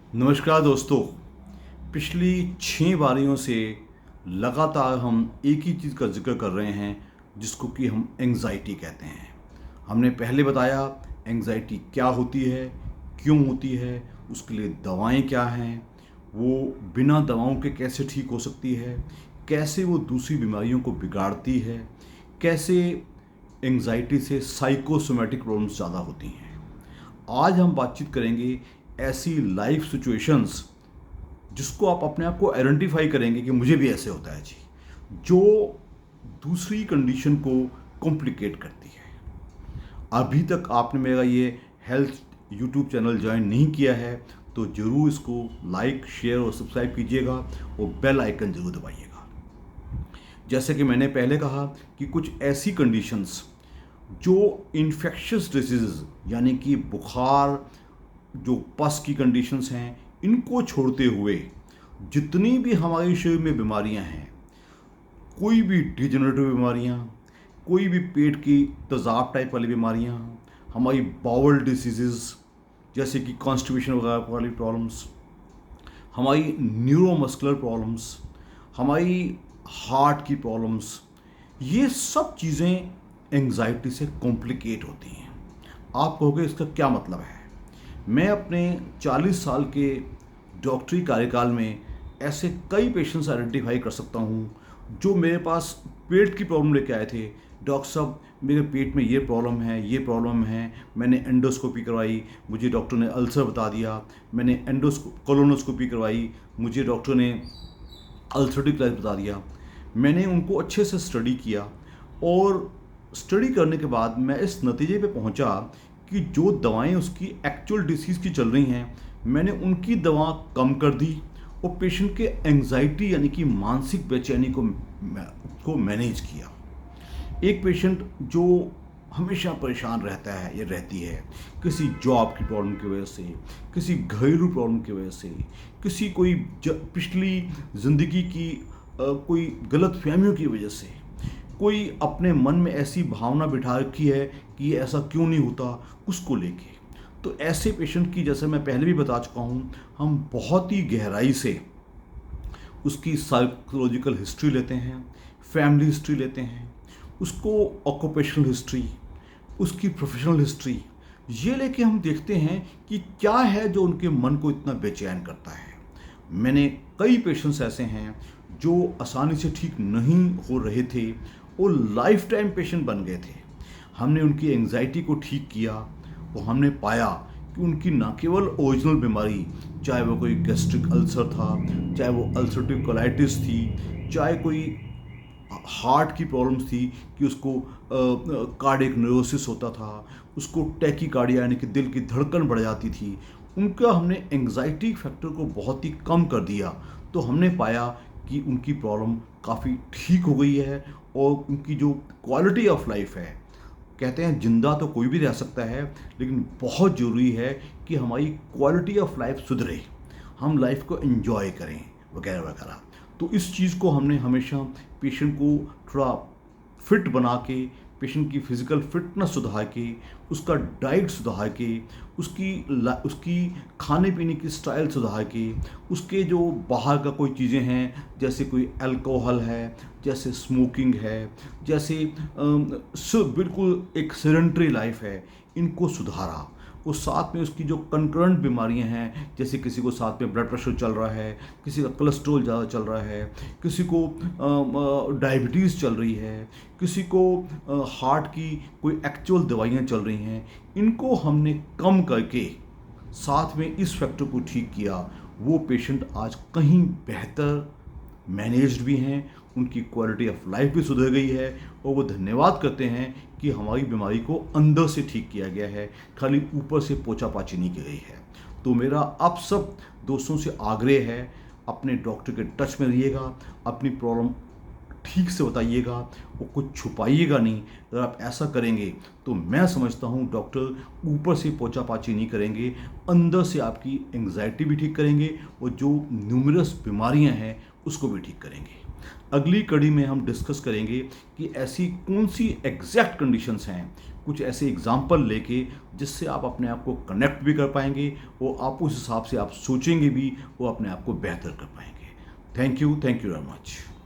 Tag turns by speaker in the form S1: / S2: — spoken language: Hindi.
S1: नमस्कार दोस्तों। पिछली 6 बारियों से लगातार हम एक ही चीज़ का जिक्र कर रहे हैं जिसको कि हम एंग्जाइटी कहते हैं। हमने पहले बताया एंग्जाइटी क्या होती है, क्यों होती है, उसके लिए दवाएं क्या हैं, वो बिना दवाओं के कैसे ठीक हो सकती है, कैसे वो दूसरी बीमारियों को बिगाड़ती है, कैसे एंग्जाइटी से साइकोसोमेटिक प्रॉब्लम्स ज़्यादा होती हैं। आज हम बातचीत करेंगे ऐसी लाइफ सिचुएशंस जिसको आप अपने आप को आइडेंटिफाई करेंगे कि मुझे भी ऐसे होता है जी, जो दूसरी कंडीशन को कॉम्प्लिकेट करती है। अभी तक आपने मेरा ये हेल्थ यूट्यूब चैनल ज्वाइन नहीं किया है तो ज़रूर इसको लाइक, शेयर और सब्सक्राइब कीजिएगा और बेल आइकन ज़रूर दबाइएगा। जैसे कि मैंने पहले कहा कि कुछ ऐसी कंडीशंस जो इन्फेक्शियस डिजीज़ यानी कि बुखार, जो पस की कंडीशंस हैं, इनको छोड़ते हुए जितनी भी हमारे शरीर में बीमारियां हैं, कोई भी डिजेनरेटिव बीमारियां, कोई भी पेट की तेज़ाब टाइप वाली बीमारियां, हमारी बाउल डिसीज़ जैसे कि कॉन्स्टिपेशन वगैरह वाली प्रॉब्लम्स, हमारी न्यूरोमस्कुलर प्रॉब्लम्स, हमारी हार्ट की प्रॉब्लम्स, ये सब चीज़ें एंग्जाइटी से कॉम्प्लिकेट होती हैं। आप कहोगे इसका क्या मतलब है? मैं अपने 40 साल के डॉक्टरी कार्यकाल में ऐसे कई पेशेंट्स आइडेंटिफाई कर सकता हूँ जो मेरे पास पेट की प्रॉब्लम लेके आए थे। डॉक्टर साहब, मेरे पेट में ये प्रॉब्लम है, ये प्रॉब्लम है। मैंने एंडोस्कोपी करवाई, मुझे डॉक्टर ने अल्सर बता दिया। मैंने कोलोनोस्कोपी करवाई, मुझे डॉक्टर ने अल्सरेटिव कोलाइटिस बता दिया। मैंने उनको अच्छे से स्टडी किया और स्टडी करने के बाद मैं इस नतीजे पे पहुंचा कि जो दवाएं उसकी एक्चुअल डिसीज़ की चल रही हैं, मैंने उनकी दवा कम कर दी और पेशेंट के एंग्जाइटी यानी कि मानसिक बेचैनी को मैनेज किया। एक पेशेंट जो हमेशा परेशान रहता है या रहती है, किसी जॉब की प्रॉब्लम की वजह से, किसी घरेलू प्रॉब्लम की वजह से, किसी कोई पिछली ज़िंदगी की कोई गलत फहमियों की वजह से, कोई अपने मन में ऐसी भावना बिठा रखी है कि ये ऐसा क्यों नहीं होता, उसको लेके। तो ऐसे पेशेंट की, जैसे मैं पहले भी बता चुका हूँ, हम बहुत ही गहराई से उसकी साइकोलॉजिकल हिस्ट्री लेते हैं, फैमिली हिस्ट्री लेते हैं, उसको ऑक्यूपेशनल हिस्ट्री, उसकी प्रोफेशनल हिस्ट्री, ये लेके हम देखते हैं कि क्या है जो उनके मन को इतना बेचैन करता है। मैंने कई पेशेंट्स ऐसे हैं जो आसानी से ठीक नहीं हो रहे थे और लाइफ टाइम पेशेंट बन गए थे। हमने उनकी एंग्जाइटी को ठीक किया और हमने पाया कि उनकी न केवल ओरिजिनल बीमारी, चाहे वो कोई गैस्ट्रिक अल्सर था, चाहे वो अल्सरेटिव कोलाइटिस थी, चाहे कोई हार्ट की प्रॉब्लम्स थी कि उसको कार्डियक न्यूरोसिस होता था, उसको टैकीकार्डिया यानी कि दिल की धड़कन बढ़ जाती थी, उनका हमने एंग्जाइटी फैक्टर को बहुत ही कम कर दिया। तो हमने पाया कि उनकी प्रॉब्लम काफ़ी ठीक हो गई है और उनकी जो क्वालिटी ऑफ लाइफ है, कहते हैं जिंदा तो कोई भी रह सकता है, लेकिन बहुत ज़रूरी है कि हमारी क्वालिटी ऑफ लाइफ सुधरे, हम लाइफ को एंजॉय करें वगैरह वगैरह। तो इस चीज़ को हमने हमेशा पेशेंट को थोड़ा फिट बना के, पेशेंट की फिज़िकल फिटनेस सुधार के, उसका डाइट सुधार के, उसकी खाने पीने की स्टाइल सुधार के, उसके जो बाहर का कोई चीज़ें हैं जैसे कोई अल्कोहल है, जैसे स्मोकिंग है, जैसे बिल्कुल एक सेडेंटरी लाइफ है, इनको सुधारा। और साथ में उसकी जो कंकरेंट बीमारियां हैं, जैसे किसी को साथ में ब्लड प्रेशर चल रहा है, किसी का कोलेस्ट्रॉल ज़्यादा चल रहा है, किसी को डायबिटीज़ चल रही है, किसी को हार्ट की कोई एक्चुअल दवाइयाँ चल रही हैं, इनको हमने कम करके साथ में इस फैक्टर को ठीक किया। वो पेशेंट आज कहीं बेहतर मैनेज्ड भी हैं, उनकी क्वालिटी ऑफ लाइफ भी सुधर गई है और वो धन्यवाद करते हैं कि हमारी बीमारी को अंदर से ठीक किया गया है, खाली ऊपर से पोछा पाछी नहीं की गई है। तो मेरा आप सब दोस्तों से आग्रह है, अपने डॉक्टर के टच में रहिएगा, अपनी प्रॉब्लम ठीक से बताइएगा और कुछ छुपाइएगा नहीं। अगर आप ऐसा करेंगे तो मैं समझता हूँ डॉक्टर ऊपर से पोछा पाछी नहीं करेंगे, अंदर से आपकी एंग्जाइटी भी ठीक करेंगे और जो न्यूमरस बीमारियाँ हैं उसको भी ठीक करेंगे। अगली कड़ी में हम डिस्कस करेंगे कि ऐसी कौन सी एग्जैक्ट कंडीशंस हैं, कुछ ऐसे एग्जाम्पल लेके जिससे आप अपने आप को कनेक्ट भी कर पाएंगे और आप उस हिसाब से आप सोचेंगे भी, वो अपने आप को बेहतर कर पाएंगे। Thank you very much.